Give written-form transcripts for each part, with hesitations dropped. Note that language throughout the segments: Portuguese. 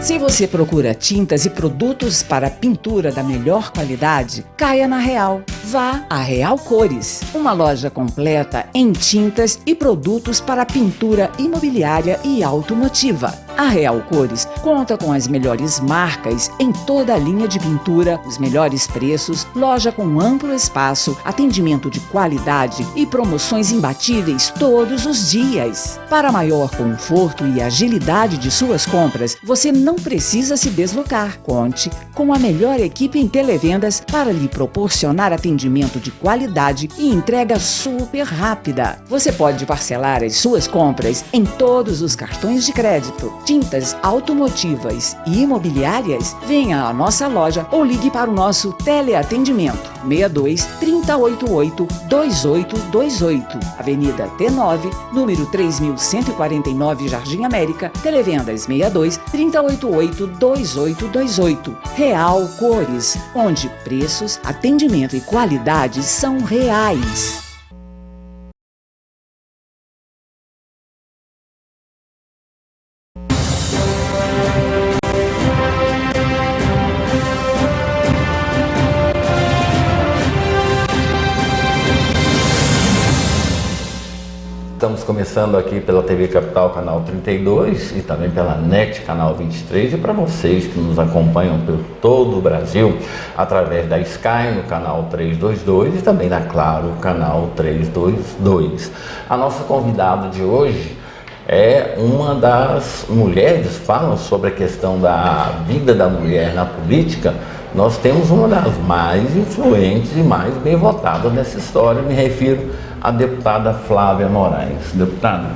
Se você procura tintas e produtos para pintura da melhor qualidade, caia na Real. Vá a Real Cores, uma loja completa em tintas e produtos para pintura imobiliária e automotiva. A Real Cores conta com as melhores marcas em toda a linha de pintura, os melhores preços, loja com amplo espaço, atendimento de qualidade e promoções imbatíveis todos os dias. Para maior conforto e agilidade de suas compras, você não precisa se deslocar. Conte com a melhor equipe em televendas para lhe proporcionar atendimento de qualidade e entrega super rápida. Você pode parcelar as suas compras em todos os cartões de crédito. Tintas automotivas e imobiliárias? Venha à nossa loja ou ligue para o nosso teleatendimento 62 3088 2828, Avenida T9, número 3149, Jardim América, Televendas 62 3088 2828. Real Cores, onde preços, atendimento e qualidade são reais. Estamos começando aqui pela TV Capital, canal 32, e também pela NET, canal 23, e para vocês que nos acompanham por todo o Brasil, através da Sky, no canal 322, e também da Claro, canal 322. A nossa convidada de hoje é uma das mulheres, falam sobre a questão da vida da mulher na política. Nós temos uma das mais influentes e mais bem votadas nessa história, me refiro à deputada Flávia Moraes. Deputada,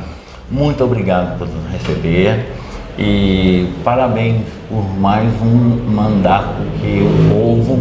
muito obrigado por nos receber e parabéns por mais um mandato que o povo,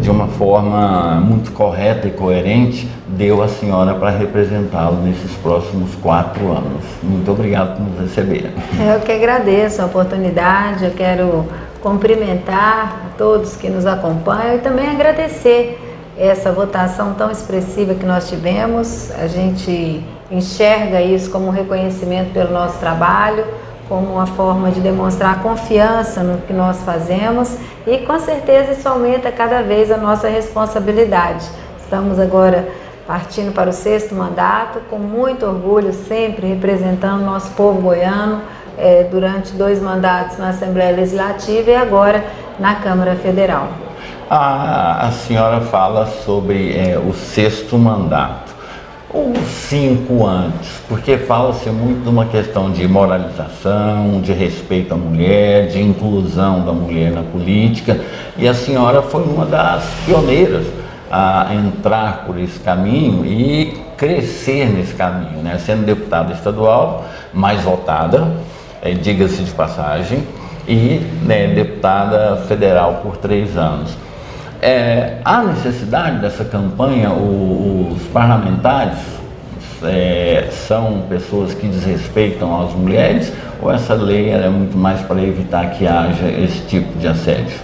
de uma forma muito correta e coerente, deu à senhora para representá-lo nesses próximos 4 anos. Muito obrigado por nos receber. Eu que agradeço a oportunidade, eu quero cumprimentar a todos que nos acompanham e também agradecer essa votação tão expressiva que nós tivemos. A gente enxerga isso como um reconhecimento pelo nosso trabalho, como uma forma de demonstrar confiança no que nós fazemos e com certeza isso aumenta cada vez a nossa responsabilidade. Estamos agora partindo para o 6º mandato, com muito orgulho, sempre representando o nosso povo goiano, durante 2 mandatos na Assembleia Legislativa e agora na Câmara Federal. A senhora fala sobre o 6º mandato, ou 5 antes, porque fala-se muito de uma questão de moralização, de respeito à mulher, de inclusão da mulher na política, e a senhora foi uma das pioneiras a entrar por esse caminho e crescer nesse caminho, né? Sendo deputada estadual mais votada, diga-se de passagem, e deputada federal por 3 anos. Há necessidade dessa campanha? Os parlamentares são pessoas que desrespeitam as mulheres, ou essa lei é muito mais para evitar que haja esse tipo de assédio?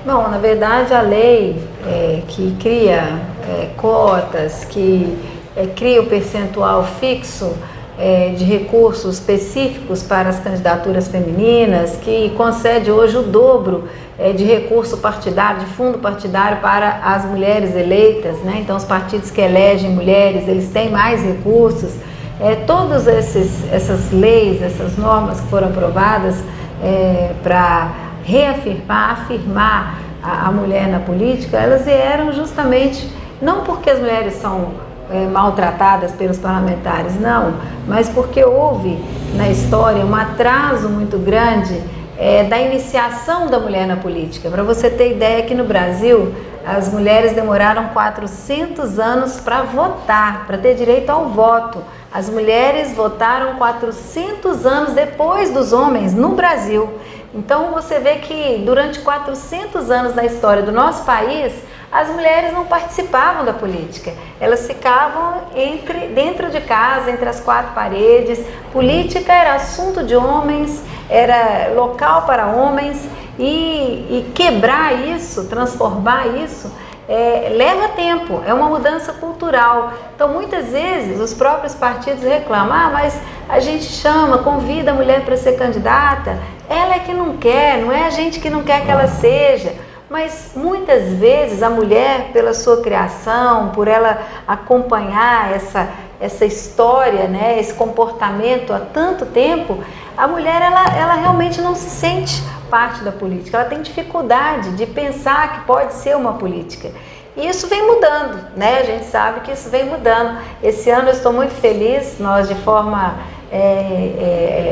Bom, na verdade a lei que cria cotas, que cria o percentual fixo de recursos específicos para as candidaturas femininas, que concede hoje o dobro de recurso partidário, de fundo partidário para as mulheres eleitas, né? Então os partidos que elegem mulheres, eles têm mais recursos. Todas essas leis, essas normas que foram aprovadas para afirmar a mulher na política, elas vieram justamente, não porque as mulheres são maltratadas pelos parlamentares, não, mas porque houve na história um atraso muito grande da iniciação da mulher na política. Para você ter ideia, aqui no Brasil, as mulheres demoraram 400 anos para votar, para ter direito ao voto. As mulheres votaram 400 anos depois dos homens no Brasil. Então você vê que durante 400 anos da história do nosso país, as mulheres não participavam da política. Elas ficavam dentro de casa, entre as 4 paredes. Política era assunto de homens, era local para homens, e quebrar isso, transformar isso, leva tempo, é uma mudança cultural. Então muitas vezes os próprios partidos reclamam, mas a gente chama, convida a mulher para ser candidata, ela é que não quer, não é a gente que não quer que ela seja. Mas muitas vezes a mulher, pela sua criação, por ela acompanhar essa história, né, esse comportamento há tanto tempo, a mulher ela realmente não se sente parte da política, ela tem dificuldade de pensar que pode ser uma política. E isso vem mudando, né? A gente sabe que isso vem mudando. Esse ano eu estou muito feliz, nós de forma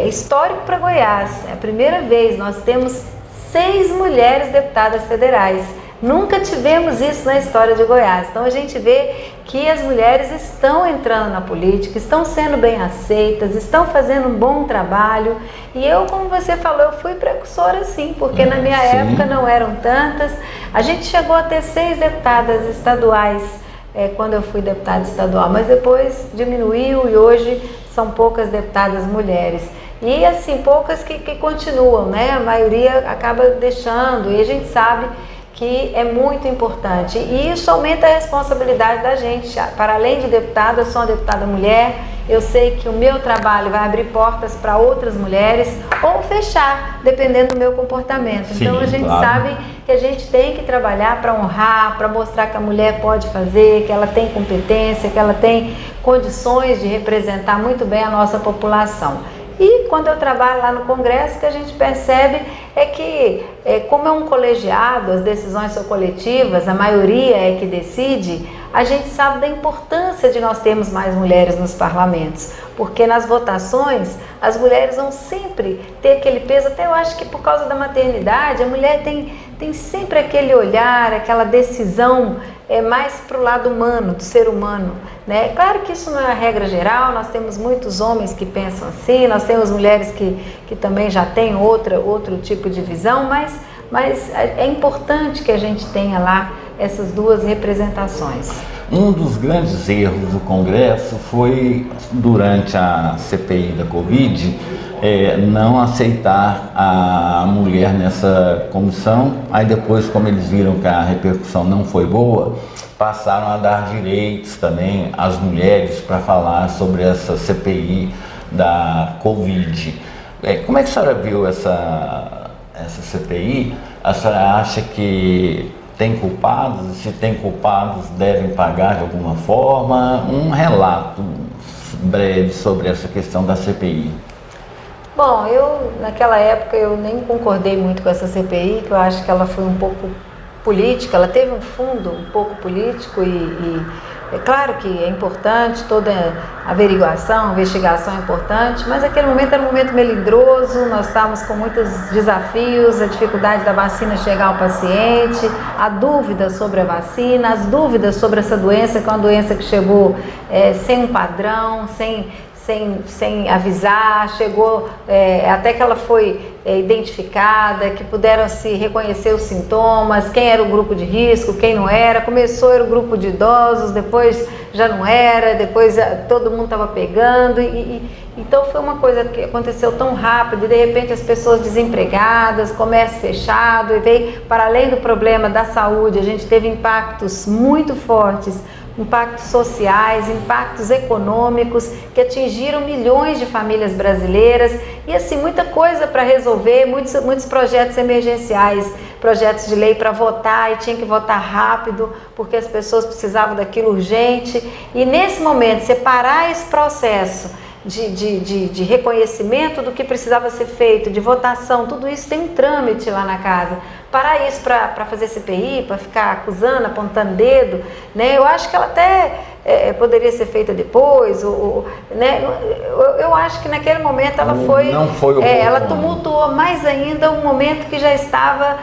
histórica para Goiás, é a primeira vez, nós temos 6 mulheres deputadas federais. Nunca tivemos isso na história de Goiás. Então a gente vê que as mulheres estão entrando na política, estão sendo bem aceitas, estão fazendo um bom trabalho. E eu, como você falou, eu fui precursora sim, porque na minha época não eram tantas. A gente chegou a ter 6 deputadas estaduais quando eu fui deputada estadual, mas depois diminuiu e hoje são poucas deputadas mulheres. E assim, poucas que continuam, né? A maioria acaba deixando e a gente sabe que é muito importante. E isso aumenta a responsabilidade da gente. Para além de deputada, eu sou uma deputada mulher, eu sei que o meu trabalho vai abrir portas para outras mulheres ou fechar, dependendo do meu comportamento. Sim, então a gente sabe que a gente tem que trabalhar para honrar, para mostrar que a mulher pode fazer, que ela tem competência, que ela tem condições de representar muito bem a nossa população. E quando eu trabalho lá no Congresso, o que a gente percebe é que, como é um colegiado, as decisões são coletivas, a maioria é que decide, a gente sabe da importância de nós termos mais mulheres nos parlamentos, porque nas votações as mulheres vão sempre ter aquele peso, até eu acho que por causa da maternidade, a mulher tem sempre aquele olhar, aquela decisão mais para o lado humano, do ser humano, né? Claro que isso não é a regra geral, nós temos muitos homens que pensam assim, nós temos mulheres que também já têm outro tipo de visão, mas é importante que a gente tenha lá essas duas representações. Um dos grandes erros do Congresso foi, durante a CPI da Covid, não aceitar a mulher nessa comissão. Aí depois, como eles viram que a repercussão não foi boa, passaram a dar direitos também às mulheres para falar sobre essa CPI da Covid. Como é que a senhora viu essa CPI? A senhora acha que tem culpados? Se tem culpados, devem pagar de alguma forma? Um relato breve sobre essa questão da CPI. Bom, naquela época eu nem concordei muito com essa CPI, que eu acho que ela foi um pouco política, ela teve um fundo um pouco político e é claro que é importante, toda averiguação, investigação é importante, mas aquele momento era um momento melindroso, nós estávamos com muitos desafios, a dificuldade da vacina chegar ao paciente, a dúvida sobre a vacina, as dúvidas sobre essa doença, que é uma doença que chegou sem um padrão, sem avisar, chegou até que ela foi identificada, que puderam se reconhecer os sintomas, quem era o grupo de risco, quem não era. Começou era o grupo de idosos, depois já não era, depois todo mundo estava pegando então foi uma coisa que aconteceu tão rápido, e de repente as pessoas desempregadas, comércio fechado, e veio, para além do problema da saúde, a gente teve impactos muito fortes, impactos sociais, impactos econômicos que atingiram milhões de famílias brasileiras e assim muita coisa para resolver, muitos projetos emergenciais, projetos de lei para votar e tinha que votar rápido porque as pessoas precisavam daquilo urgente e nesse momento separar esse processo de reconhecimento do que precisava ser feito, de votação, tudo isso tem um trâmite lá na casa. Parar isso para fazer CPI, para ficar acusando, apontando dedo, né? Eu acho que ela até poderia ser feita depois, né? Eu acho que naquele momento ela ela tumultuou mais ainda um momento que já estava,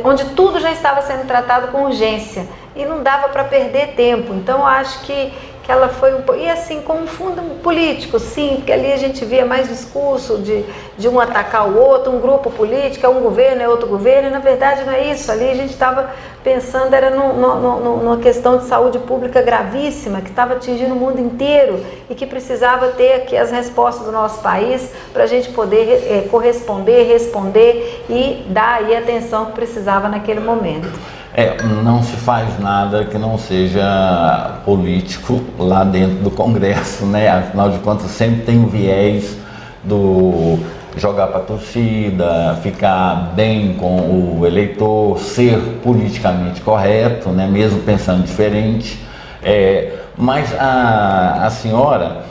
onde tudo já estava sendo tratado com urgência e não dava para perder tempo. Então eu acho que ela foi e assim com um fundo político, sim, porque ali a gente via mais discurso de um atacar o outro, um grupo político, é um governo, é outro governo, e na verdade não é isso, ali a gente estava pensando, era numa questão de saúde pública gravíssima, que estava atingindo o mundo inteiro e que precisava ter aqui as respostas do nosso país para a gente poder corresponder, responder e dar aí a atenção que precisava naquele momento. Não se faz nada que não seja político lá dentro do Congresso, né? Afinal de contas, sempre tem o viés do jogar para a torcida, ficar bem com o eleitor, ser politicamente correto, né? Mesmo pensando diferente. Mas a senhora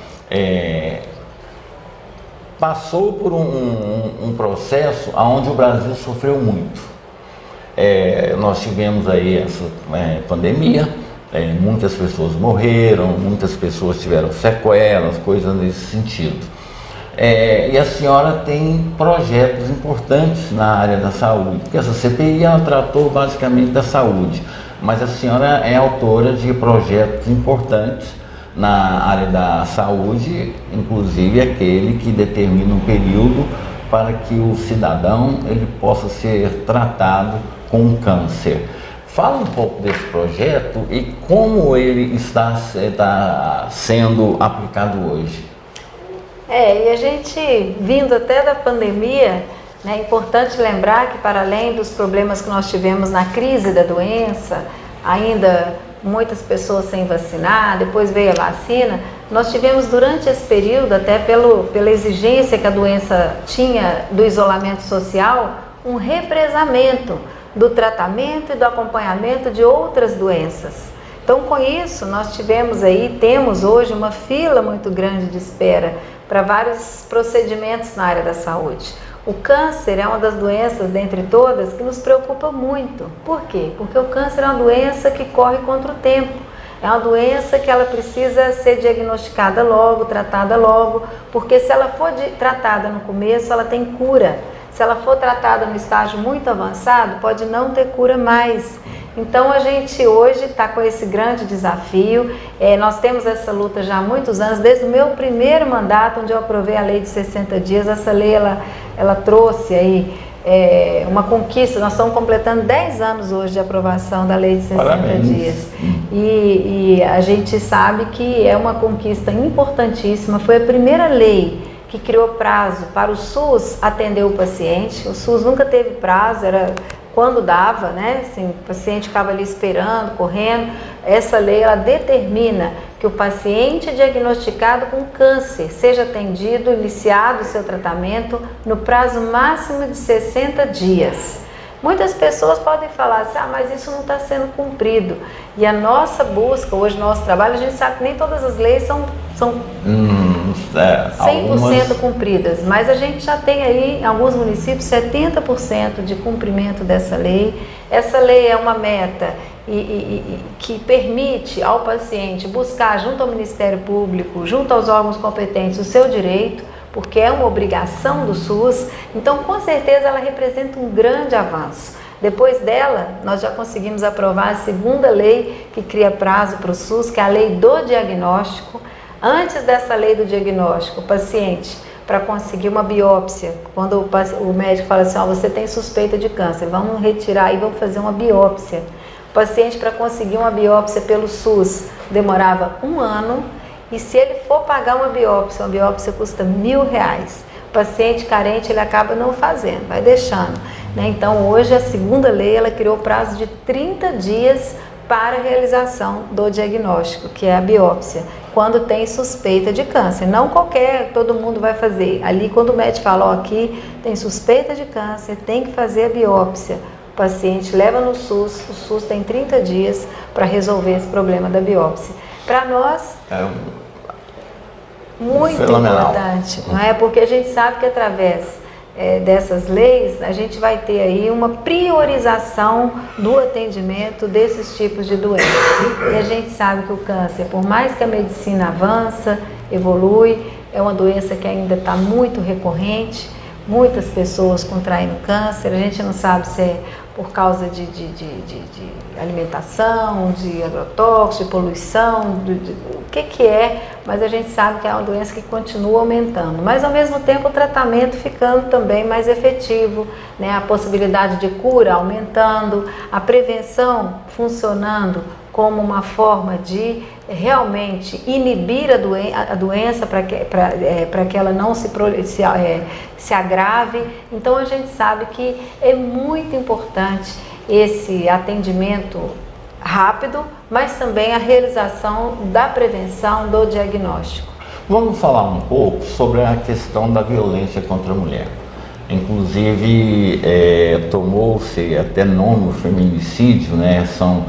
passou por um processo onde o Brasil sofreu muito. Nós tivemos aí essa pandemia, muitas pessoas morreram, muitas pessoas tiveram sequelas, coisas nesse sentido. E a senhora tem projetos importantes na área da saúde, porque essa CPI ela tratou basicamente da saúde, mas a senhora é autora de projetos importantes na área da saúde, inclusive aquele que determina um período para que o cidadão ele possa ser tratado com câncer. Fala um pouco desse projeto e como ele está sendo aplicado hoje. E a gente, vindo até da pandemia, né, é importante lembrar que, para além dos problemas que nós tivemos na crise da doença, ainda muitas pessoas sem vacinar, depois veio a vacina, nós tivemos durante esse período, até pela exigência que a doença tinha do isolamento social, um represamento do tratamento e do acompanhamento de outras doenças. Então, com isso, nós temos hoje uma fila muito grande de espera para vários procedimentos na área da saúde. O câncer é uma das doenças, dentre todas, que nos preocupa muito. Por quê? Porque o câncer é uma doença que corre contra o tempo. É uma doença que ela precisa ser diagnosticada logo, tratada logo, porque se ela for tratada no começo, ela tem cura. Se ela for tratada no estágio muito avançado, pode não ter cura mais. Então a gente hoje está com esse grande desafio. Nós temos essa luta já há muitos anos, desde o meu primeiro mandato, onde eu aprovei a lei de 60 dias. Essa lei ela trouxe aí uma conquista. Nós estamos completando 10 anos hoje de aprovação da lei de 60 Parabéns. dias. E a gente sabe que é uma conquista importantíssima. Foi a primeira lei que criou prazo para o SUS atender o paciente. O SUS nunca teve prazo, era quando dava, né? Assim, o paciente ficava ali esperando, correndo. Essa lei ela determina que o paciente diagnosticado com câncer seja atendido, iniciado o seu tratamento no prazo máximo de 60 dias. Muitas pessoas podem falar assim, mas isso não está sendo cumprido. E a nossa busca, hoje, nosso trabalho, a gente sabe que nem todas as leis são 100% cumpridas, mas a gente já tem aí, em alguns municípios, 70% de cumprimento dessa lei. Essa lei é uma meta que permite ao paciente buscar junto ao Ministério Público, junto aos órgãos competentes, o seu direito, porque é uma obrigação do SUS. Então, com certeza, ela representa um grande avanço. Depois dela, nós já conseguimos aprovar a segunda lei que cria prazo para o SUS, que é a lei do diagnóstico. Antes dessa lei do diagnóstico, o paciente, para conseguir uma biópsia, quando o médico fala assim, você tem suspeita de câncer, vamos retirar e vamos fazer uma biópsia. O paciente, para conseguir uma biópsia pelo SUS, demorava 1 ano, e se ele for pagar uma biópsia custa R$1.000. O paciente carente, ele acaba não fazendo, vai deixando, né? Então, hoje, a segunda lei, ela criou prazo de 30 dias para a realização do diagnóstico, que é a biópsia, quando tem suspeita de câncer. Não todo mundo vai fazer. Ali, quando o médico fala, aqui tem suspeita de câncer, tem que fazer a biópsia. O paciente leva no SUS, o SUS tem 30 dias para resolver esse problema da biópsia. Para nós, muito importante, não é? Porque a gente sabe que através dessas leis, a gente vai ter aí uma priorização do atendimento desses tipos de doenças. E a gente sabe que o câncer, por mais que a medicina avança, evolui, é uma doença que ainda está muito recorrente, muitas pessoas contraindo câncer, a gente não sabe se é por causa de alimentação, de agrotóxicos, de poluição, o que é, mas a gente sabe que é uma doença que continua aumentando. Mas, ao mesmo tempo, o tratamento ficando também mais efetivo, né? A possibilidade de cura aumentando, a prevenção funcionando como uma forma de realmente inibir a doença para que ela não se agrave. Então a gente sabe que é muito importante esse atendimento rápido, mas também a realização da prevenção do diagnóstico. Vamos falar um pouco sobre a questão da violência contra a mulher. Inclusive, tomou-se até nome o feminicídio, né? São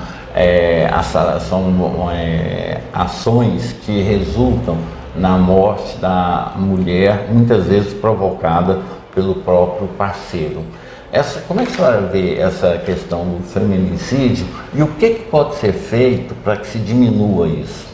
ações que resultam na morte da mulher, muitas vezes provocada pelo próprio parceiro. Como é que a senhora vê essa questão do feminicídio e o que pode ser feito para que se diminua isso?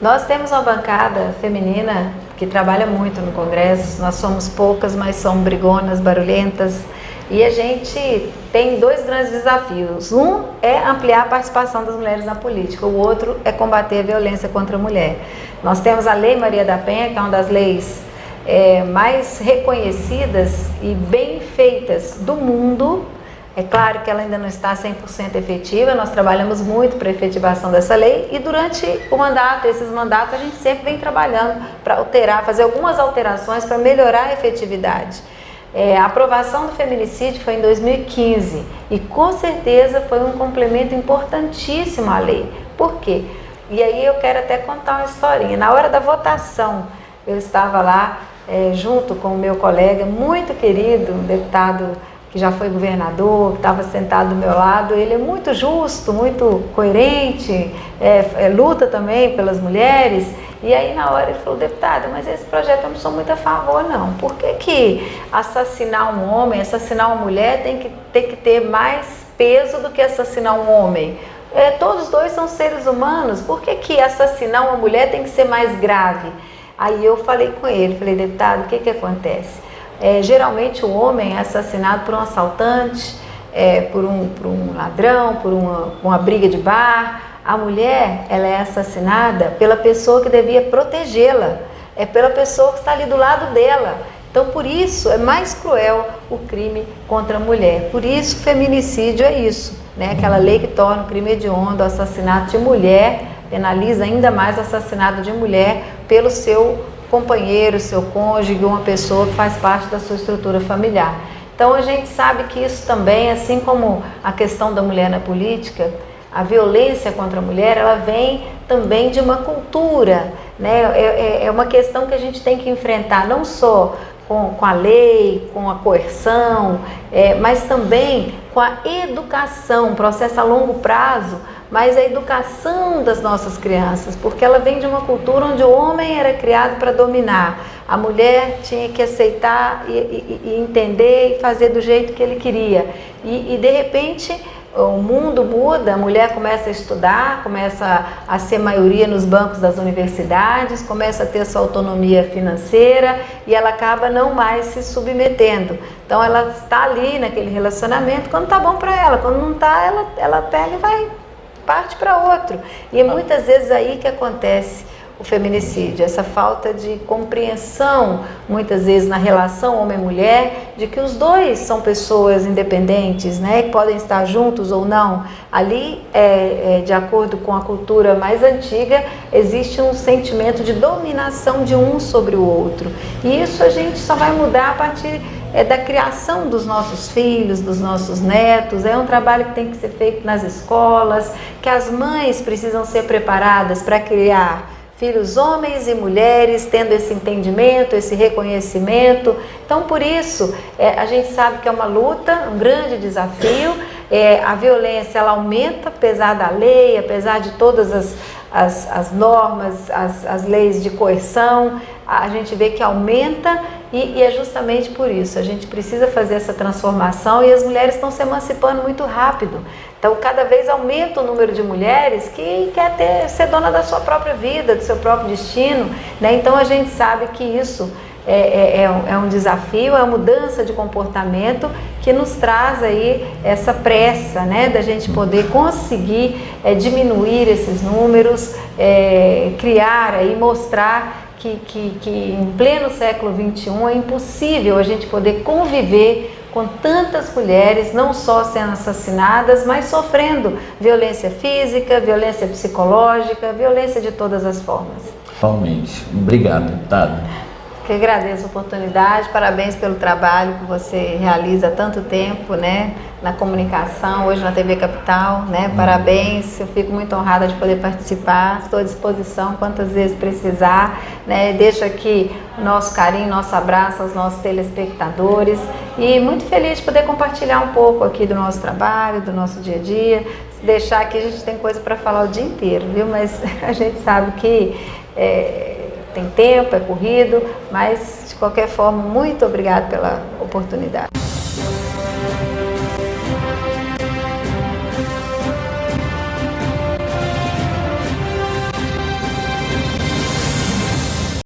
Nós temos uma bancada feminina que trabalha muito no Congresso. Nós somos poucas, mas somos brigonas, barulhentas. E a gente tem dois grandes desafios. Um é ampliar a participação das mulheres na política, o outro é combater a violência contra a mulher. Nós temos a Lei Maria da Penha, que é uma das leis mais reconhecidas e bem feitas do mundo. É claro que ela ainda não está 100% efetiva, nós trabalhamos muito para a efetivação dessa lei e durante esses mandatos, a gente sempre vem trabalhando para alterar, fazer algumas alterações para melhorar a efetividade. A aprovação do feminicídio foi em 2015 e com certeza foi um complemento importantíssimo à lei. Por quê? E aí eu quero até contar uma historinha. Na hora da votação, eu estava lá junto com o meu colega muito querido, um deputado que já foi governador, que estava sentado do meu lado. Ele é muito justo, muito coerente, luta também pelas mulheres. E aí na hora ele falou: deputada, mas esse projeto eu não sou muito a favor não. Por que assassinar um homem, assassinar uma mulher tem que ter mais peso do que assassinar um homem? Todos os dois são seres humanos, por que assassinar uma mulher tem que ser mais grave? Aí eu falei com ele, falei: deputado, o que acontece? Geralmente o homem é assassinado por um assaltante, por um ladrão, por uma briga de bar. A mulher, ela é assassinada pela pessoa que devia protegê-la, pela pessoa que está ali do lado dela. Então, por isso, é mais cruel o crime contra a mulher. Por isso, o feminicídio é isso, né? Aquela lei que torna o crime hediondo, o assassinato de mulher, penaliza ainda mais o assassinato de mulher pelo seu companheiro, seu cônjuge, uma pessoa que faz parte da sua estrutura familiar. Então, a gente sabe que isso também, assim como a questão da mulher na política, a violência contra a mulher, ela vem também de uma cultura, né? É uma questão que a gente tem que enfrentar, não só com a lei, com a coerção, mas também com a educação, um processo a longo prazo, mas a educação das nossas crianças, porque ela vem de uma cultura onde o homem era criado para dominar, a mulher tinha que aceitar e entender e fazer do jeito que ele queria, e de repente o mundo muda, a mulher começa a estudar, começa a ser maioria nos bancos das universidades, começa a ter sua autonomia financeira e ela acaba não mais se submetendo. Então ela está ali naquele relacionamento quando está bom para ela, quando não está, ela pega e parte para outro. E é muitas vezes aí que acontece o feminicídio, essa falta de compreensão, muitas vezes na relação homem-mulher, de que os dois são pessoas independentes, né, que podem estar juntos ou não. Ali, de acordo com a cultura mais antiga, existe um sentimento de dominação de um sobre o outro. E isso a gente só vai mudar a partir da criação dos nossos filhos, dos nossos netos. É um trabalho que tem que ser feito nas escolas, que as mães precisam ser preparadas para criar filhos homens e mulheres, tendo esse entendimento, esse reconhecimento. Então, por isso, a gente sabe que é uma luta, um grande desafio. A violência, ela aumenta, apesar da lei, apesar de todas as normas, as leis de coerção, a gente vê que aumenta e é justamente por isso. A gente precisa fazer essa transformação e as mulheres estão se emancipando muito rápido. Então, cada vez aumenta o número de mulheres que quer ser dona da sua própria vida, do seu próprio destino, né? Então, a gente sabe que isso é um desafio, é uma mudança de comportamento que nos traz aí essa pressa, né, da gente poder conseguir diminuir esses números, criar aí, mostrar que em pleno século XXI é impossível a gente poder conviver com tantas mulheres, não só sendo assassinadas, mas sofrendo violência física, violência psicológica, violência de todas as formas. Totalmente. Obrigado, deputada. Que agradeço a oportunidade, parabéns pelo trabalho que você realiza há tanto tempo, né, na comunicação, hoje na TV Capital, né? Parabéns, eu fico muito honrada de poder participar, estou à disposição quantas vezes precisar, né? Deixo aqui o nosso carinho, nosso abraço aos nossos telespectadores e muito feliz de poder compartilhar um pouco aqui do nosso trabalho, do nosso dia a dia. Se deixar aqui, a gente tem coisa para falar o dia inteiro, viu? Mas a gente sabe que tem tempo, é corrido, mas de qualquer forma, muito obrigada pela oportunidade.